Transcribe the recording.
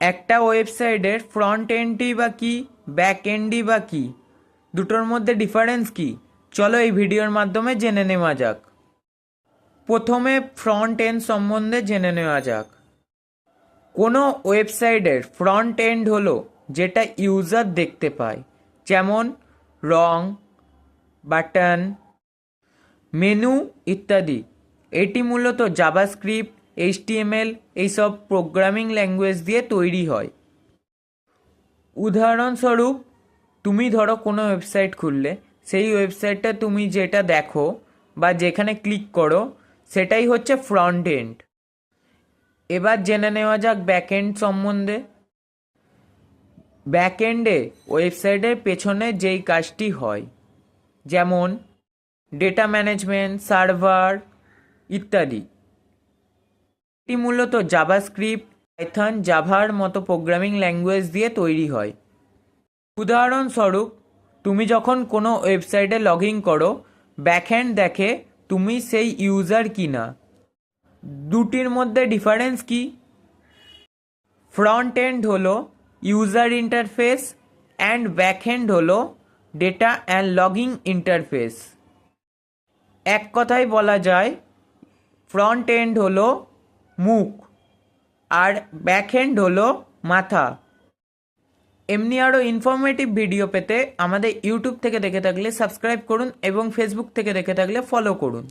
একটা ওয়েবসাইটের ফ্রন্ট এন্ডই বা কি, ব্যাক এন্ডই বা কি, দুটোর মধ্যে ডিফারেন্স কি, চলো এই ভিডিওর মাধ্যমে জেনে নেওয়া যাক। প্রথমে ফ্রন্ট এন্ড সম্বন্ধে জেনে নেওয়া যাক। কোনো ওয়েবসাইটের ফ্রন্ট এন্ড হলো যেটা ইউজার দেখতে পায়, যেমন রং, বাটন, মেনু ইত্যাদি। এটি মূলত জাভাস্ক্রিপ্ট, এইচটিএমএল এইসব প্রোগ্রামিং ল্যাঙ্গুয়েজ দিয়ে তৈরি হয়। উদাহরণস্বরূপ, তুমি ধরো কোনো ওয়েবসাইট খুললে, সেই ওয়েবসাইটটা তুমি যেটা দেখো বা যেখানে ক্লিক করো সেটাই হচ্ছে ফ্রন্ট এন্ড। এবার জেনে নেওয়া যাক ব্যাকএন্ড সম্বন্ধে। ব্যাকএন্ডে ওয়েবসাইটের পেছনে যেই কাজটি হয়, যেমন ডেটা ম্যানেজমেন্ট, সার্ভার ইত্যাদি, এটি মূলত জাভাস্ক্রিপ্ট, পাইথন, জাভার মতো প্রোগ্রামিং ল্যাঙ্গুয়েজ দিয়ে তৈরি হয়। উদাহরণস্বরূপ, তুমি যখন কোনো ওয়েবসাইটে লগ ইন করো, ব্যাকএন্ড দেখে তুমি সেই ইউজার কি না। দুটির মধ্যে ডিফারেন্স কি? ফ্রন্ট এন্ড হলো ইউজার ইন্টারফেস অ্যান্ড ব্যাকএন্ড হলো ডেটা অ্যান্ড লগিং ইন্টারফেস। এক কথায় বলা যায় ফ্রন্ট এন্ড হলো মুখ আর ব্যাকএন্ড হলো মাথা। এমনি আরও ইনফরমেটিভ ভিডিও পেতে আমাদের ইউটিউব থেকে দেখে থাকলে সাবস্ক্রাইব করুন এবং ফেসবুক থেকে দেখে থাকলে ফলো করুন।